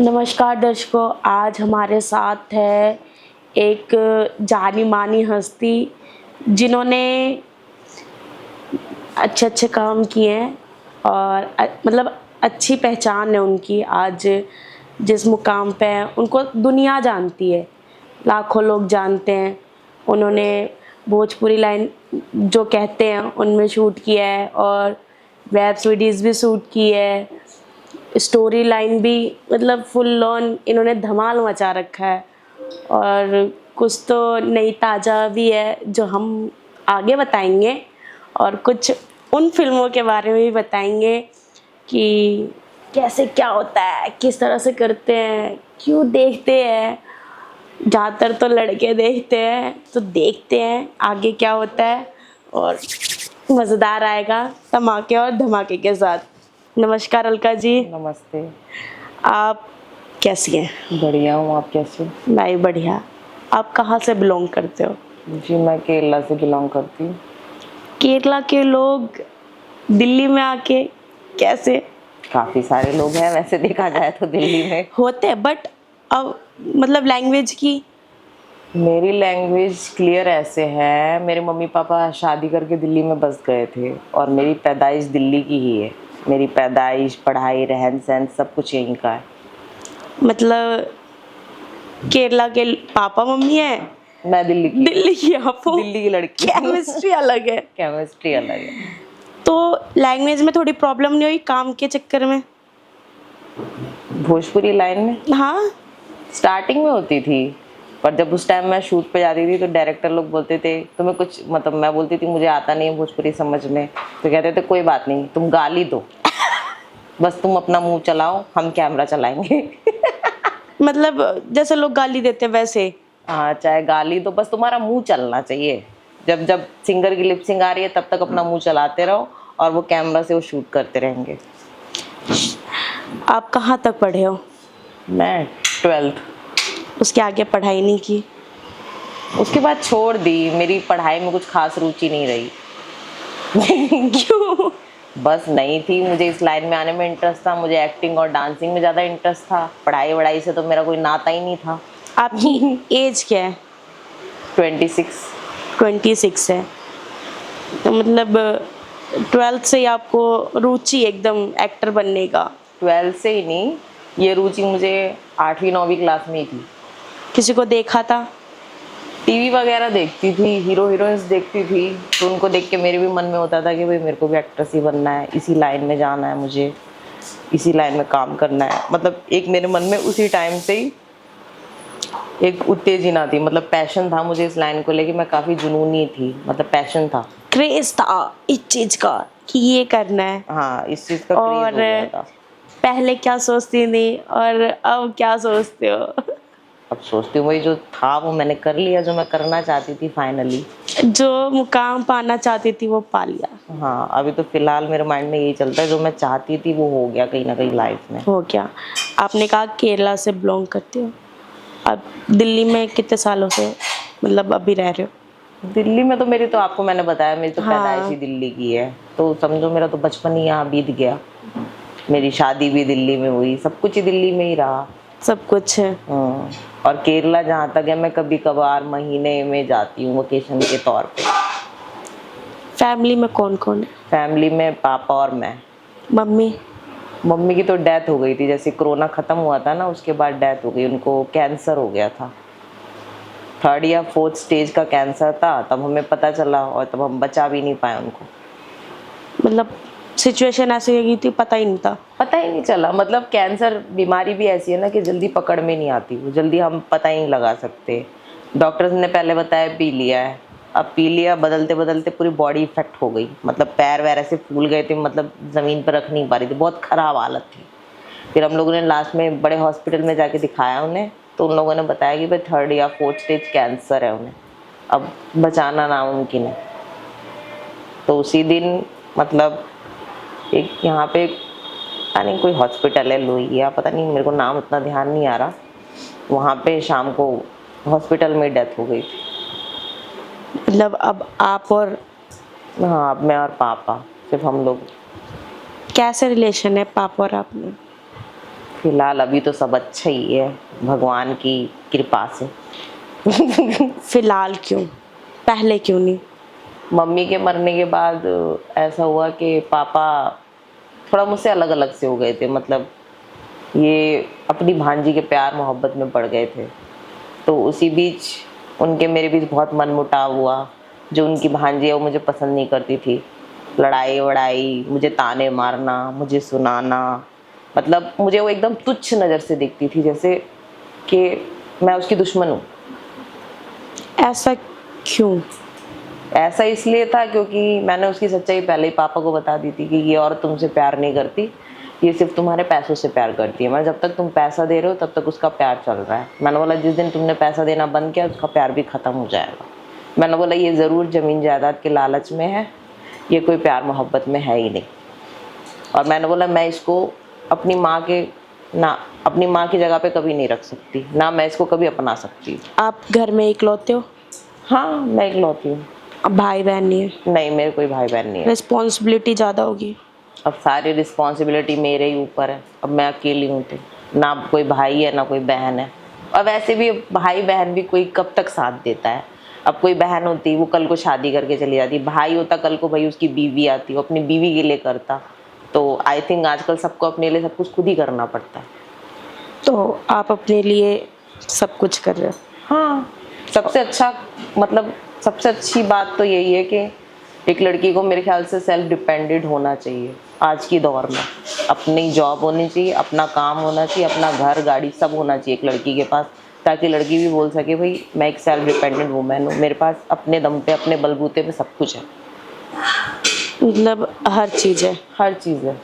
नमस्कार दर्शकों, आज हमारे साथ है एक जानी मानी हस्ती जिन्होंने अच्छे अच्छे काम किए हैं और मतलब अच्छी पहचान है उनकी। आज जिस मुकाम पे हैं उनको दुनिया जानती है, लाखों लोग जानते हैं। उन्होंने भोजपुरी लाइन जो कहते हैं उनमें शूट किया है और वेब सीरीज़ भी शूट की है, स्टोरी लाइन भी, मतलब फुल ऑन इन्होंने धमाल मचा रखा है। और कुछ तो नई ताज़ा भी है जो हम आगे बताएंगे और कुछ उन फिल्मों के बारे में भी बताएंगे कि कैसे क्या होता है, किस तरह से करते हैं, क्यों देखते हैं। ज़्यादातर तो लड़के देखते हैं, तो देखते हैं आगे क्या होता है और मज़ेदार आएगा धमाके और धमाके के साथ। नमस्कार अलका जी। नमस्ते। आप कैसी हैं? बढ़िया हूँ, आप कैसे? मैं भी बढ़िया। आप कहाँ से बिलोंग करते हो? जी, मैं केरला से बिलोंग करती हूँ। केरला के लोग दिल्ली में आके कैसे? काफ़ी सारे लोग हैं वैसे देखा जाए तो दिल्ली में। होते हैं, बट अब मतलब लैंग्वेज की। मेरी लैंग्वेज क्लियर ऐसे है, मेरे मम्मी पापा शादी करके दिल्ली में बस गए थे और मेरी पैदाइश दिल्ली की ही है। मेरी पैदाइश, पढ़ाई, रहन सहन सब कुछ यहीं का है। मतलब केरला के पापा मम्मी है, मैं दिल्ली की आप हो। दिल्ली की लड़की। केमिस्ट्री अलग है। केमिस्ट्री अलग है। तो लैंग्वेज में थोड़ी प्रॉब्लम नहीं हुई काम के चक्कर में? भोजपुरी लाइन में हाँ, स्टार्टिंग में होती थी, पर जब उस टाइम मैं शूट पे जाती थी तो डायरेक्टर लोग बोलते थे तुम्हें कुछ, मतलब मैं बोलती थी मुझे आता नहीं है भोजपुरी समझ में, तो कहते थे कोई बात नहीं, तुम गाली दो, बस तुम अपना मुंह चलाओ, हम कैमरा चलाएंगे। मतलब जैसे लोग गाली देते हैं वैसे? हाँ, चाहे गाली दो, बस तुम्हारा मुंह चलना चाहिए। जब जब सिंगर की लिपसिंग आ रही है तब तक अपना मुंह चलाते रहो और वो कैमरा से वो शूट करते रहेंगे। आप कहाँ तक पढ़े हो? मैं 12th। उसके आगे पढ़ाई नहीं की? उसके बाद छोड़ दी, मेरी पढ़ाई में कुछ खास रुचि नहीं रही। क्यों? बस नहीं थी, मुझे इस लाइन में आने में इंटरेस्ट था, मुझे एक्टिंग और डांसिंग में ज़्यादा इंटरेस्ट था, पढ़ाई वढ़ाई से तो मेरा कोई नाता ही नहीं था। आपकी एज क्या है? 26। 26 है, तो मतलब 12th से ही आपको रुचि एकदम एक्टर बनने का? 12 से ही नहीं, ये रुचि मुझे 8वीं 9वीं क्लास में ही थी। किसी को देखा था? टीवी वगैरह देखती थी, हीरो हीरोइंस देखती थी, तो उनको देख के मेरे भी मन में होता था कि भाई मेरे को भी एक्ट्रेस ही बनना है, इसी लाइन में जाना है, मुझे इसी लाइन में काम करना है। मतलब एक मेरे मन में उसी टाइम से ही एक उत्तेजना थी, मतलब पैशन था मुझे इस लाइन को लेके। मैं काफ़ी जुनूनी थी, मतलब पैशन था, क्रेज था इस चीज का कि ये करना है। हाँ, इस चीज़ का क्रेज हो गया था। पहले क्या सोचती थी और अब क्या सोचते हो? अब सोचती हूँ वही जो था वो मैंने कर लिया, जो मैं करना चाहती थी फाइनली। जो मुकाम पाना चाहती थी वो पा लिया। हाँ, अभी तो फिलहाल मेरे माइंड में यही चलता है, जो मैं चाहती थी वो हो गया कहीं ना कहीं लाइफ में। हो गया। आपने कहा केरला से बिलोंग करते हो, अब दिल्ली में कितने सालों से मतलब अभी रह रहे हो? दिल्ली में तो मेरी, तो आपको मैंने बताया मेरी तो हाँ। पैदाइश ही दिल्ली की है, तो समझो मेरा तो बचपन ही यहाँ बीत गया। मेरी शादी भी दिल्ली में हुई, सब कुछ ही दिल्ली में ही रहा। सब कुछ है। और केरला जहाँ तक है, मैं कभी कभार महीने में जाती हूँ वेकेशन के तौर पे। फैमिली में कौन कौन है? फैमिली में पापा और मैं। मम्मी? मम्मी की तो डेथ हो गई थी, जैसे कोरोना ख़त्म हुआ था ना उसके बाद डेथ हो गई, उनको कैंसर हो गया था। 3rd या 4th स्टेज का कैंसर था, तब हमें पता चला और तब हम बचा भी नहीं पाए उनको। मतलब सिचुएशन ऐसी हो गई थी, पता ही नहीं था? पता ही नहीं चला, मतलब कैंसर बीमारी भी ऐसी है ना कि जल्दी पकड़ में नहीं आती, वो जल्दी हम पता ही नहीं लगा सकते। डॉक्टर्स ने पहले बताया पी लिया है, अब पी लिया, बदलते बदलते पूरी बॉडी इफेक्ट हो गई, मतलब पैर वैर ऐसे फूल गए थे, मतलब ज़मीन पर रख नहीं पा रही थी, बहुत ख़राब हालत थी। फिर हम लोगों ने लास्ट में बड़े हॉस्पिटल में जाके दिखाया उन्हें, तो उन लोगों ने बताया कि भाई 3rd या 4th स्टेज कैंसर है उन्हें, अब बचाना नामुमकिन है। तो उसी दिन मतलब एक यहाँ पे पता नहीं कोई हॉस्पिटल है लोहिया, पता नहीं, मेरे को नाम उतना ध्यान नहीं आ रहा, वहाँ पे शाम को हॉस्पिटल में डेथ हो गई थी। मतलब अब आप और? हाँ, अब मैं और पापा, सिर्फ हम लोग। कैसे रिलेशन है पापा और आप में? फिलहाल अभी तो सब अच्छा ही है, भगवान की कृपा से। फिलहाल क्यों, पहले क्यों नहीं? मम्मी के मरने के बाद ऐसा हुआ कि पापा थोड़ा मुझसे अलग अलग से हो गए थे, मतलब ये अपनी भांजी के प्यार मोहब्बत में पड़ गए थे। तो उसी बीच उनके मेरे बीच बहुत मनमुटाव हुआ। जो उनकी भांजी है वो मुझे पसंद नहीं करती थी, लड़ाई वड़ाई, मुझे ताने मारना, मुझे सुनाना, मतलब मुझे वो एकदम तुच्छ नज़र से देखती थी, जैसे कि मैं उसकी दुश्मन हूँ। ऐसा क्यों? ऐसा इसलिए था क्योंकि मैंने उसकी सच्चाई पहले ही पापा को बता दी थी कि ये औरत तुमसे प्यार नहीं करती, ये सिर्फ तुम्हारे पैसों से प्यार करती है। मैं जब तक तुम पैसा दे रहे हो तब तक उसका प्यार चल रहा है। मैंने बोला जिस दिन तुमने पैसा देना बंद किया उसका प्यार भी ख़त्म हो जाएगा। मैंने बोला ये ज़रूर ज़मीन जायदाद के लालच में है, ये कोई प्यार मोहब्बत में है ही नहीं। और मैंने बोला मैं इसको अपनी माँ के ना अपनी माँ की जगह पे कभी नहीं रख सकती, ना मैं इसको कभी अपना सकती। आप घर में इकलौते हो? हाँ मैं इकलौती हूँ। अब भाई बहन नहीं है? नहीं मेरे कोई भाई बहन नहीं है। रिस्पॉन्सिबिलिटी ज़्यादा होगी। अब सारी रिस्पॉन्सिबिलिटी मेरे ही ऊपर है, अब मैं अकेली हूँ तो ना कोई भाई है ना कोई बहन है। और वैसे भी भाई बहन भी कोई कब तक साथ देता है। अब कोई बहन होती वो कल को शादी करके चली जाती, भाई होता कल को भाई उसकी बीवी आती वो अपनी बीवी के लिए करता। तो आई थिंक आजकल सबको अपने लिए सब कुछ खुद ही करना पड़ता है। तो आप अपने लिए सब कुछ कर रहे हो? हाँ सबसे अच्छा, मतलब सबसे अच्छी बात तो यही है कि एक लड़की को मेरे ख्याल से सेल्फ डिपेंडेंट होना चाहिए आज की दौर में। अपनी जॉब होनी चाहिए, अपना काम होना चाहिए, अपना घर गाड़ी सब होना चाहिए एक लड़की के पास, ताकि लड़की भी बोल सके भाई मैं एक सेल्फ डिपेंडेंट वूमेन हूँ, मेरे पास अपने दम पे अपने बलबूते पे सब कुछ है। मतलब हर चीज़ है? हर चीज़ है।